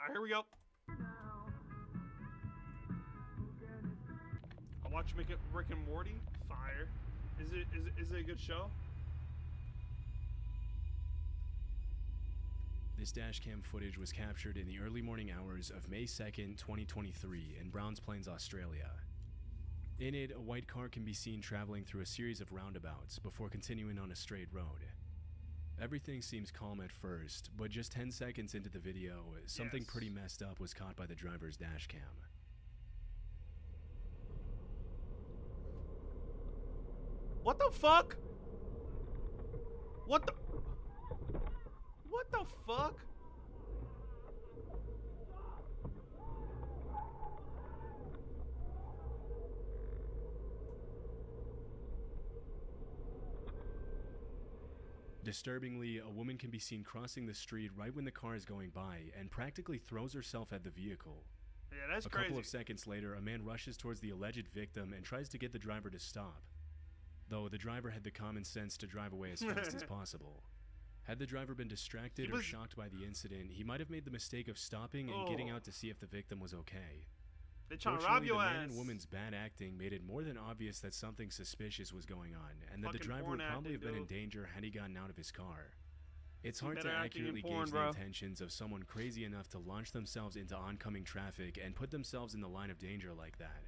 Alright, here we go. I watch Rick and Morty. Fire. Is it a good show? This dashcam footage was captured in the early morning hours of May 2nd, 2023 in Browns Plains, Australia. In it, a white car can be seen traveling through a series of roundabouts before continuing on a straight road. Everything seems calm at first, but just 10 seconds into the video, something pretty messed up was caught by the driver's dashcam. What the fuck? What the fuck? Disturbingly, a woman can be seen crossing the street right when the car is going by and practically throws herself at the vehicle. Yeah, that's crazy. A couple of seconds later, a man rushes towards the alleged victim and tries to get the driver to stop, though the driver had the common sense to drive away as fast as possible. Had the driver been distracted or shocked by the incident, he might have made the mistake of stopping and getting out to see if the victim was okay. They trying to rob your ass. The man and woman's bad acting made it more than obvious that something suspicious was going on, and that the driver would probably have been in danger had he gotten out of his car. It's hard to accurately gauge the intentions of someone crazy enough to launch themselves into oncoming traffic and put themselves in the line of danger like that.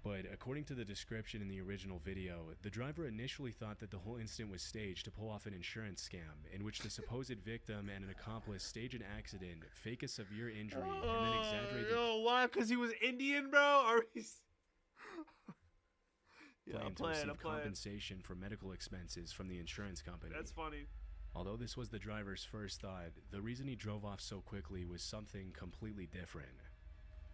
But according to the description in the original video, the driver initially thought that the whole incident was staged to pull off an insurance scam, in which the supposed victim and an accomplice stage an accident, fake a severe injury, and then exaggerate the why? Because he was Indian, bro? Or he's... claim to receive compensation for medical expenses from the insurance company. That's funny. Although this was the driver's first thought, the reason he drove off so quickly was something completely different.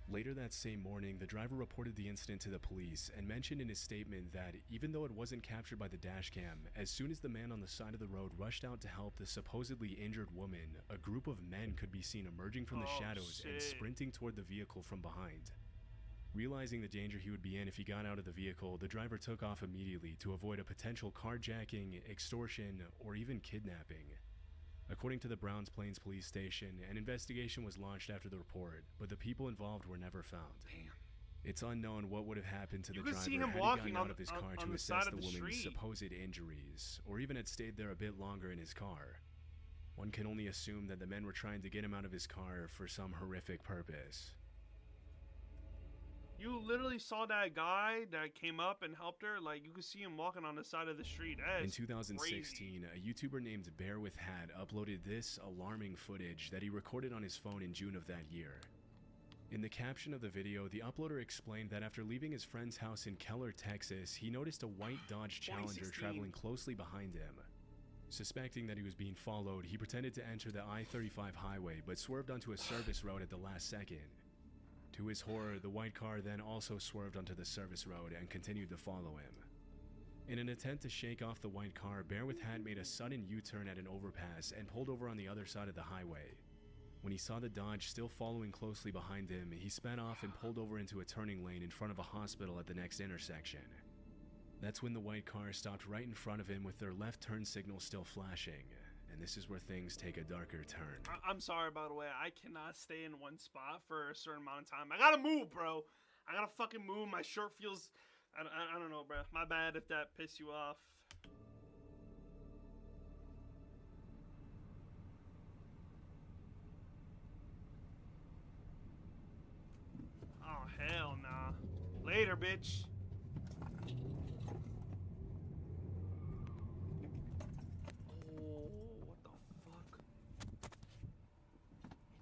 Later that same morning, the driver reported the incident to the police and mentioned in his statement that even though it wasn't captured by the dashcam, as soon as the man on the side of the road rushed out to help the supposedly injured woman, a group of men could be seen emerging from the shadows and sprinting toward the vehicle from behind. Realizing the danger he would be in if he got out of the vehicle, the driver took off immediately to avoid a potential carjacking, extortion, or even kidnapping. According to the Browns Plains police station, an investigation was launched after the report, but the people involved were never found. Damn. It's unknown what would have happened to the driver had he gotten out of his car to assess the woman's street. supposed injuries, or even had stayed there a bit longer in his car. One can only assume that the men were trying to get him out of his car for some horrific purpose. You literally saw that guy that came up and helped her? Like, you could see him walking on the side of the street. In 2016, a YouTuber named Bear with Hat uploaded this alarming footage that he recorded on his phone in June of that year. In the caption of the video, the uploader explained that after leaving his friend's house in Keller, Texas, he noticed a white Dodge Challenger traveling closely behind him. Suspecting that he was being followed, he pretended to enter the I-35 highway, but swerved onto a service road at the last second. To his horror, the white car then also swerved onto the service road and continued to follow him. In an attempt to shake off the white car, Bear with Hat made a sudden U-turn at an overpass and pulled over on the other side of the highway. When he saw the Dodge still following closely behind him, he sped off and pulled over into a turning lane in front of a hospital at the next intersection. That's when the white car stopped right in front of him with their left turn signal still flashing. And this is where things take a darker turn. I'm sorry, by the way. I cannot stay in one spot for a certain amount of time. I gotta move, bro. I gotta fucking move. My shirt feels... I don't know, bro. My bad if that pissed you off. Oh, hell nah. Later, bitch.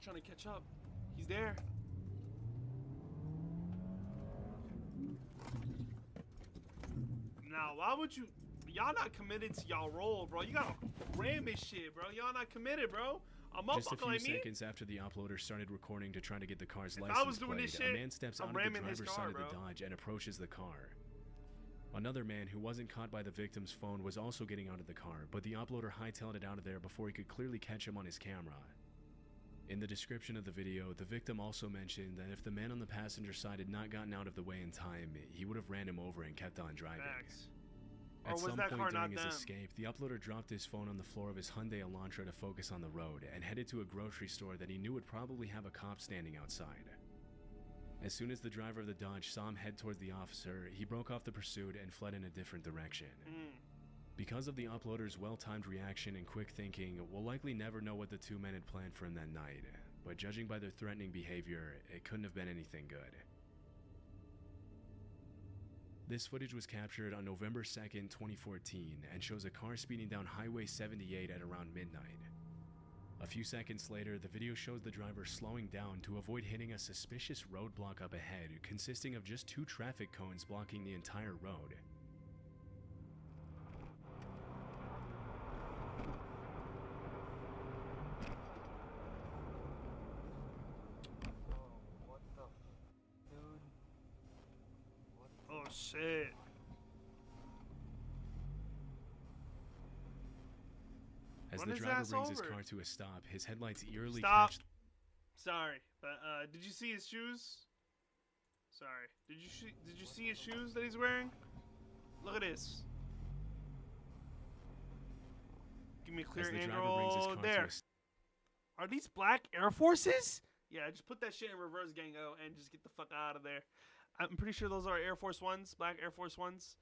Trying to catch up. He's there. Now, why would you... Y'all not committed to y'all role, bro. You gotta ram this shit, bro. Y'all not committed, bro. I'm up. Just a few seconds after the uploader started recording to try to get the car's license plate, a man steps out of the driver's side of the Dodge and approaches the car. Another man who wasn't caught by the victim's phone was also getting out of the car, but the uploader hightailed it out of there before he could clearly catch him on his camera. In the description of the video, the victim also mentioned that if the man on the passenger side had not gotten out of the way in time, he would have ran him over and kept on driving. Or At was some that point car during not his them? escape, the uploader dropped his phone on the floor of his Hyundai Elantra to focus on the road and headed to a grocery store that he knew would probably have a cop standing outside. As soon as the driver of the Dodge saw him head towards the officer, he broke off the pursuit and fled in a different direction. Because of the uploader's well-timed reaction and quick thinking, we'll likely never know what the two men had planned for him that night, but judging by their threatening behavior, it couldn't have been anything good. This footage was captured on November 2nd, 2014, and shows a car speeding down Highway 78 at around midnight. A few seconds later, the video shows the driver slowing down to avoid hitting a suspicious roadblock up ahead, consisting of just 2 traffic cones blocking the entire road. Oh shit. As Run the his driver ass brings his over. car to a stop, his headlights eerily Stop. catch. Sorry, but did you see his shoes? Sorry. Did you see his shoes that he's wearing? Look at this. Give me a clear As the angle. driver brings his car There. to a Are these black Air Forces? Yeah, just put that shit in reverse, Gango, and just get the fuck out of there. I'm pretty sure those are Air Force Ones, black Air Force Ones.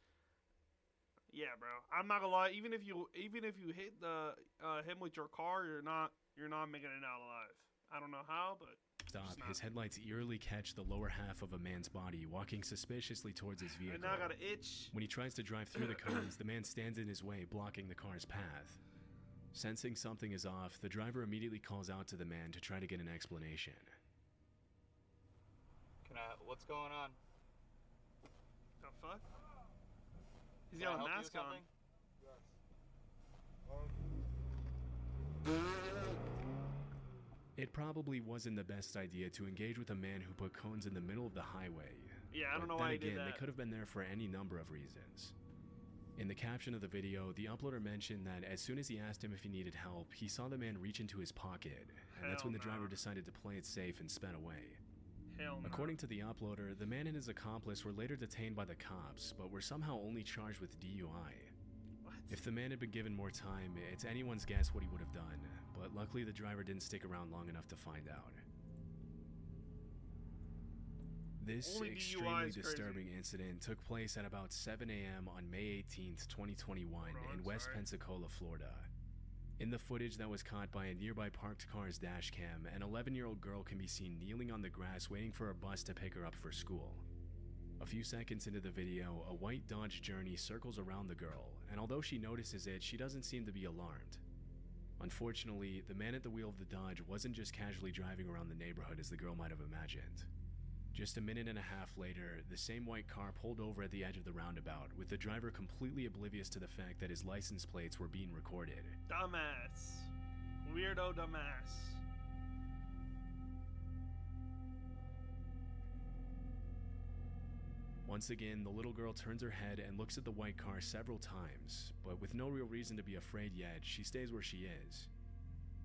Yeah, bro. I'm not gonna lie. Even if you hit the him with your car, you're not making it out alive. I don't know how, but stop, just not. his headlights eerily catch the lower half of a man's body walking suspiciously towards his vehicle. And now I got an itch. When he tries to drive through the cones, the man stands in his way, blocking the car's path. Sensing something is off, the driver immediately calls out to the man to try to get an explanation. What's going on? The fuck? He's Can I got a help you mask with on. something? It probably wasn't the best idea to engage with a man who put cones in the middle of the highway. Yeah, I don't know But why then he did again, that. they could have been there for any number of reasons. In the caption of the video, the uploader mentioned that as soon as he asked him if he needed help, he saw the man reach into his pocket, and that's Hell when the driver no. decided to play it safe and sped away. Hell no. According to the uploader, the man and his accomplice were later detained by the cops, but were somehow only charged with DUI. What? If the man had been given more time, it's anyone's guess what he would have done, but luckily the driver didn't stick around long enough to find out. This Only DUI extremely is crazy. disturbing incident took place at about 7 a.m. on May 18th, 2021 Hold on, in West sorry. Pensacola, Florida. In the footage that was caught by a nearby parked car's dash cam, an 11-year-old girl can be seen kneeling on the grass waiting for a bus to pick her up for school. A few seconds into the video, a white Dodge Journey circles around the girl, and although she notices it, she doesn't seem to be alarmed. Unfortunately, the man at the wheel of the Dodge wasn't just casually driving around the neighborhood as the girl might have imagined. Just a minute and a half later, the same white car pulled over at the edge of the roundabout, with the driver completely oblivious to the fact that his license plates were being recorded. Dumbass. Weirdo dumbass. Once again, the little girl turns her head and looks at the white car several times, but with no real reason to be afraid yet, she stays where she is.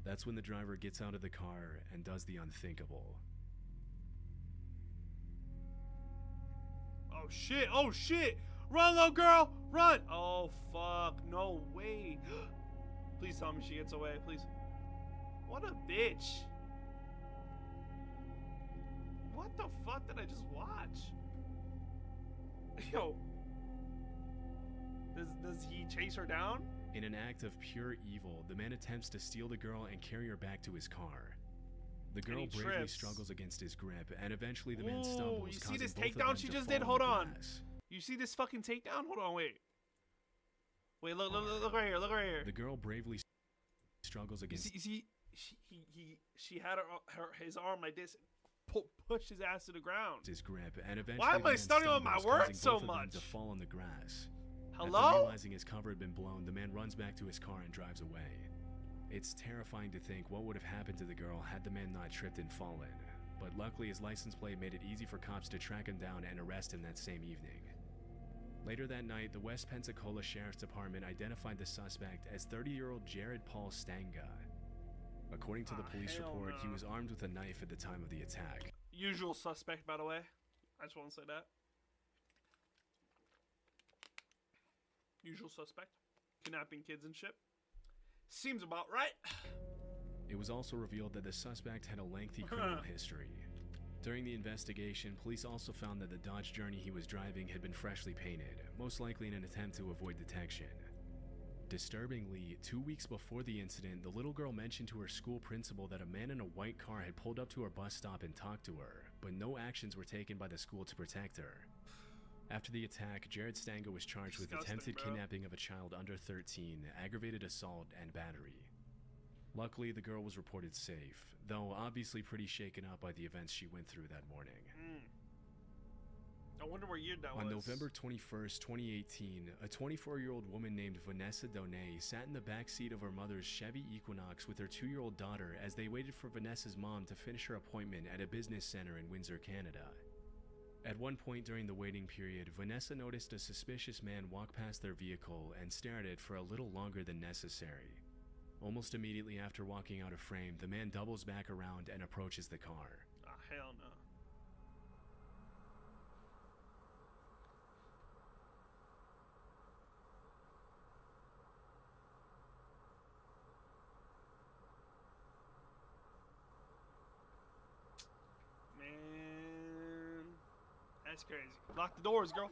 That's when the driver gets out of the car and does the unthinkable. Oh shit, oh shit! Run, little girl! Run! Oh fuck, no way. Please tell me she gets away, please. What a bitch. What the fuck did I just watch? Yo. Does he chase her down? In an act of pure evil, the man attempts to steal the girl and carry her back to his car. The girl he bravely trips. struggles against his grip, and eventually the man Ooh, stumbles, you see causing this both of takedown them she to just fall did? on Hold the on. grass. You see this fucking takedown? Hold on, wait. Wait, look right here, look right here. The girl bravely struggles You against see, she had his arm like this, pushed his ass to the ground. his grip, and eventually Why am the I man studying on my stumbles, words causing so both of them much? to fall on the grass. After Hello? realizing his cover had been blown, the man runs back to his car and drives away. It's terrifying to think what would have happened to the girl had the man not tripped and fallen, but luckily his license plate made it easy for cops to track him down and arrest him that same evening. Later that night, the West Pensacola Sheriff's Department identified the suspect as 30-year-old Jared Paul Stanga. According to the police hell report, he no. was armed with a knife at the time of the attack. Usual suspect, by the way. I just want to say that. Usual suspect. Kidnapping kids and shit. Seems about right. It was also revealed that the suspect had a lengthy criminal history. During the investigation, police also found that the Dodge Journey he was driving had been freshly painted, most likely in an attempt to avoid detection. Disturbingly, 2 weeks before the incident, the little girl mentioned to her school principal that a man in a white car had pulled up to her bus stop and talked to her, but no actions were taken by the school to protect her. After the attack, Jared Stango was charged with attempted kidnapping of a child under 13, aggravated assault, and battery. Luckily, the girl was reported safe, though obviously pretty shaken up by the events she went through that morning. I wonder what year that was. On November 21st, 2018, a 24-year-old woman named Vanessa Donay sat in the back seat of her mother's Chevy Equinox with her 2-year-old daughter as they waited for Vanessa's mom to finish her appointment at a business center in Windsor, Canada. At one point during the waiting period, Vanessa noticed a suspicious man walk past their vehicle and stare at it for a little longer than necessary. Almost immediately after walking out of frame, the man doubles back around and approaches the car. Ah, hell no. Man, that's crazy. Lock the doors, girl.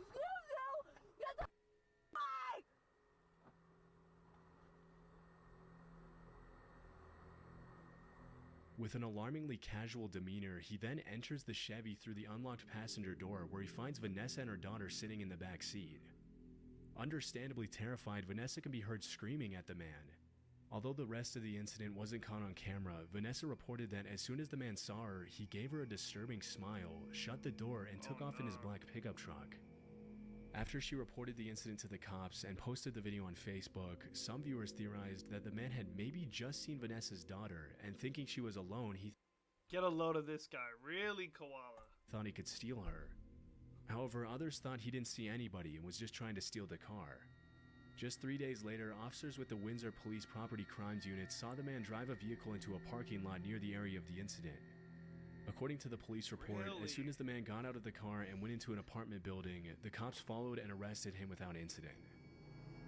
With an alarmingly casual demeanor, he then enters the Chevy through the unlocked passenger door where he finds Vanessa and her daughter sitting in the back seat. Understandably terrified, Vanessa can be heard screaming at the man. Although the rest of the incident wasn't caught on camera, Vanessa reported that as soon as the man saw her, he gave her a disturbing smile, shut the door, and took off in his black pickup truck. After she reported the incident to the cops and posted the video on Facebook, some viewers theorized that the man had maybe just seen Vanessa's daughter, and thinking she was alone, he Get a load of this guy. Really, Koala? thought he could steal her. However, others thought he didn't see anybody and was just trying to steal the car. Just 3 days later, officers with the Windsor Police Property Crimes Unit saw the man drive a vehicle into a parking lot near the area of the incident. According to the police report, as soon as the man got out of the car and went into an apartment building, the cops followed and arrested him without incident.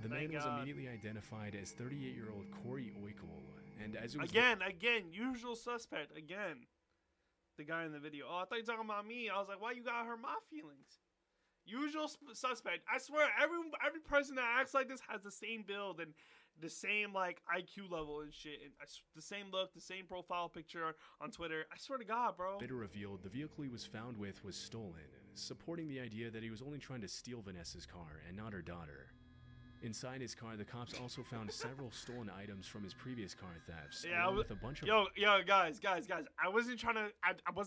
The man was immediately identified as 38-year-old Corey Oikel, and as it was again, usual suspect, again. The guy in the video. Oh, I thought you were talking about me. I was like, why you gotta hurt my feelings? Usual suspect. I swear, every person that acts like this has the same build and the same like IQ level and shit, and the same look, the same profile picture on Twitter. I swear to God, bro. Later revealed the vehicle he was found with was stolen, supporting the idea that he was only trying to steal Vanessa's car and not her daughter. Inside his car, the cops also found several stolen items from his previous car thefts, along with a bunch of guys. I was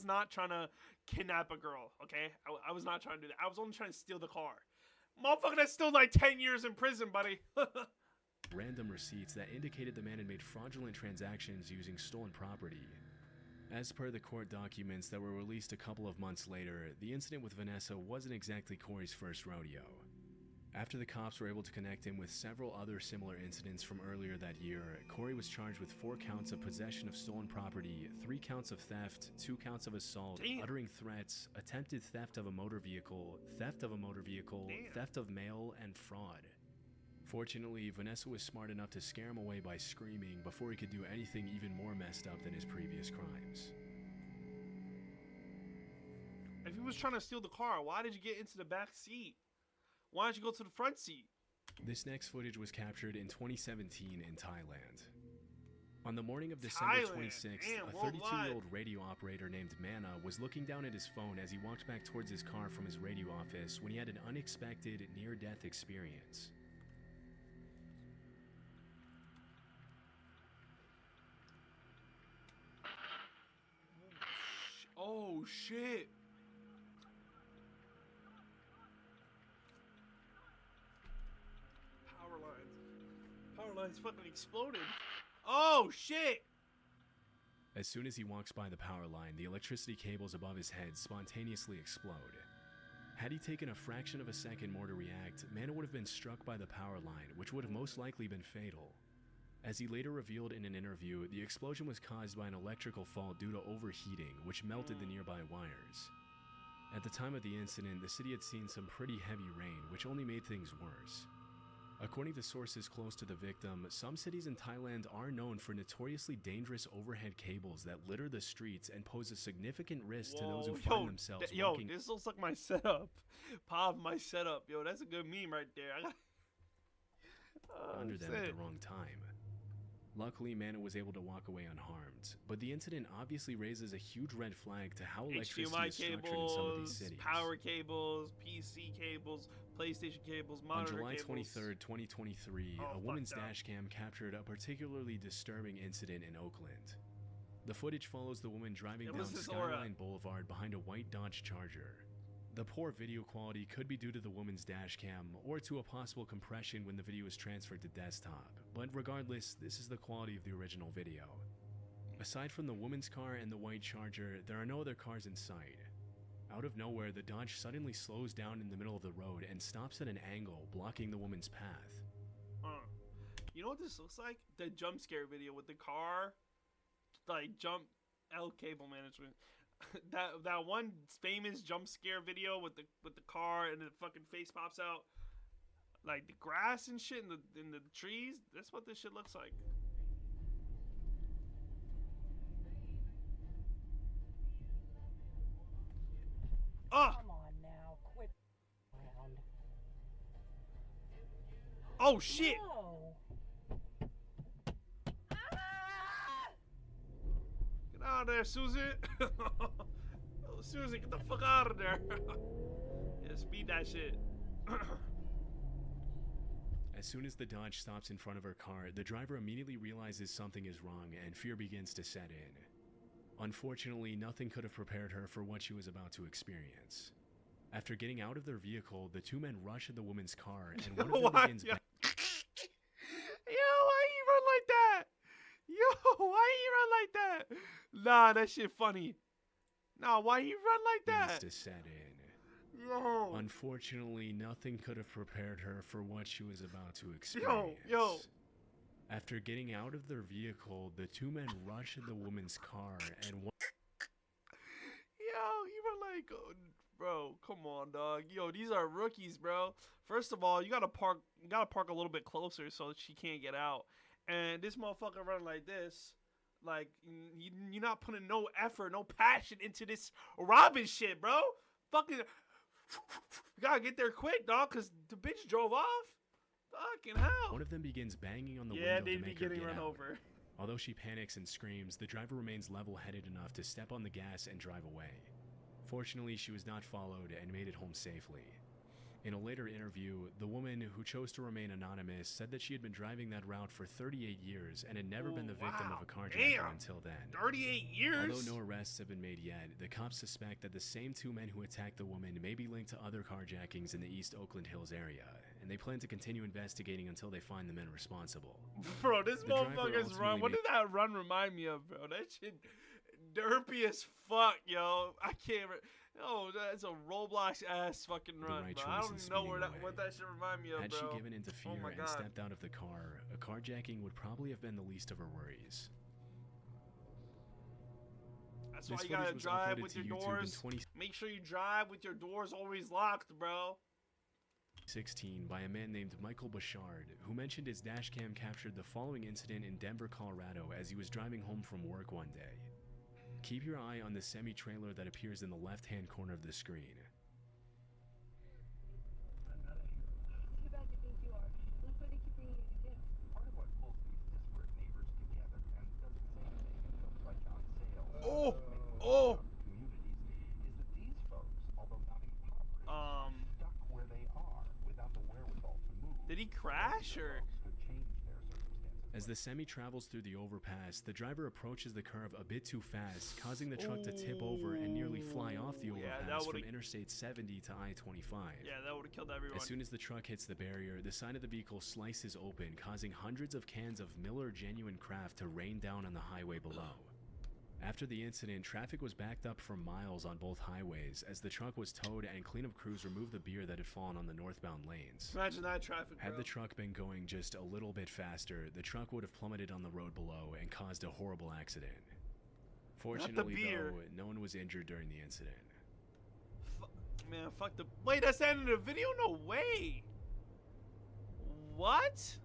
not trying to kidnap a girl. Okay, I was not trying to do that. I was only trying to steal the car. Motherfucker, that's still like 10 years in prison, buddy. random receipts that indicated the man had made fraudulent transactions using stolen property. As per the court documents that were released a couple of months later, the incident with Vanessa wasn't exactly Corey's first rodeo. After the cops were able to connect him with several other similar incidents from earlier that year, Corey was charged with 4 counts of possession of stolen property, 3 counts of theft, 2 counts of assault, uttering threats, attempted theft of a motor vehicle, theft of mail, and fraud. Fortunately, Vanessa was smart enough to scare him away by screaming before he could do anything even more messed up than his previous crimes. If he was trying to steal the car, why did you get into the back seat? Why don't you go to the front seat? This next footage was captured in 2017 in Thailand. On the morning of December 26th, a 32-year-old radio operator named Mana was looking down at his phone as he walked back towards his car from his radio office when he had an unexpected near-death experience. Oh shit! Power lines fucking exploded. Oh shit! As soon as he walks by the power line, the electricity cables above his head spontaneously explode. Had he taken a fraction of a second more to react, Mana would have been struck by the power line, which would have most likely been fatal. As he later revealed in an interview, the explosion was caused by an electrical fault due to overheating, which melted the nearby wires. At the time of the incident, the city had seen some pretty heavy rain, which only made things worse. According to sources close to the victim, some cities in Thailand are known for notoriously dangerous overhead cables that litter the streets and pose a significant risk to those who find themselves walking. This looks like my setup. Pop, my setup. Yo, that's a good meme right there. Under them at the wrong time. Luckily, Mana was able to walk away unharmed, but the incident obviously raises a huge red flag to how electricity is structured in some of these cities. Power cables, PC cables, PlayStation cables, monitor cables. On July cables. 23rd, 2023, a woman's dashcam captured a particularly disturbing incident in Oakland. The footage follows the woman driving down Skyline Boulevard behind a white Dodge Charger. The poor video quality could be due to the woman's dashcam or to a possible compression when the video is transferred to desktop, but regardless, this is the quality of the original video. Aside from the woman's car and the white Charger, there are no other cars in sight. Out of nowhere, the Dodge suddenly slows down in the middle of the road and stops at an angle, blocking the woman's path. You know what this looks like? The jump scare video with the car, like jump L cable management. that one famous jump scare video with the car and the fucking face pops out, like the grass and shit in the trees. That's what this shit looks like. Come on now, quit around. Oh shit! No. Get out of there, Susan! Oh, Susan, get the fuck out of there! Yeah, speed that shit. As soon as the Dodge stops in front of her car, the driver immediately realizes something is wrong and fear begins to set in. Unfortunately, nothing could have prepared her for what she was about to experience. After getting out of their vehicle, the two men rush at the woman's car and one of them begins... Yo, why you run like that? Yo, why you run like that? Nah, that shit funny. Nah, why you run like that? ...to set in. Yo. Unfortunately, nothing could have prepared her for what she was about to experience. Yo. After getting out of their vehicle, the two men rush at the woman's car and... Yo, you were like, oh, bro, come on, dog. Yo, these are rookies, bro. First of all, you gotta park a little bit closer so she can't get out. And this motherfucker run like this. Like, you're not putting no effort, no passion into this robbing shit, bro. Fucking, you gotta get there quick, dog, because the bitch drove off. Fucking hell. One of them begins banging on the window to make her get run out. over. Although she panics and screams, the driver remains level-headed enough to step on the gas and drive away. Fortunately, she was not followed and made it home safely. In a later interview, the woman, who chose to remain anonymous, said that she had been driving that route for 38 years and had never been the victim of a carjacking until then. 38 years? Although no arrests have been made yet, the cops suspect that the same two men who attacked the woman may be linked to other carjackings in the East Oakland Hills area, and they plan to continue investigating until they find the men responsible. Bro, this motherfucker's run. What did that run remind me of, bro? That shit derpy as fuck, yo. I can't. Oh, that's a Roblox ass fucking run, bro. I don't even know what that should remind me of, Had bro. she given into fear and stepped out of the car, a carjacking would probably have been the least of her worries. That's why you gotta drive with your doors. Make sure you drive with your doors always locked, bro. 2016 by a man named Michael Bouchard, who mentioned his dashcam captured the following incident in Denver, Colorado as he was driving home from work one day. Keep your eye on the semi-trailer that appears in the left-hand corner of the screen. Too bad you think you are. Look what they keep bringing you to give. Part of what pulls these disparate neighbors together and does the same thing in films like on sale. Communities is that these folks, although not impoverished, stuck where they are without the wherewithal to move. Did he crash or? As the semi travels through the overpass, the driver approaches the curve a bit too fast, causing the truck to tip over and nearly fly off the overpass from Interstate 70 to I-25. Yeah, that would have killed everyone. As soon as the truck hits the barrier, the side of the vehicle slices open, causing hundreds of cans of Miller Genuine Craft to rain down on the highway below. After the incident, traffic was backed up for miles on both highways as the truck was towed and cleanup crews removed the beer that had fallen on the northbound lanes. Imagine that traffic, bro. Had the truck been going just a little bit faster, the truck would have plummeted on the road below and caused a horrible accident. Fortunately, though, no one was injured during the incident. Man, fuck the... Wait, that's the end of the video? No way! What?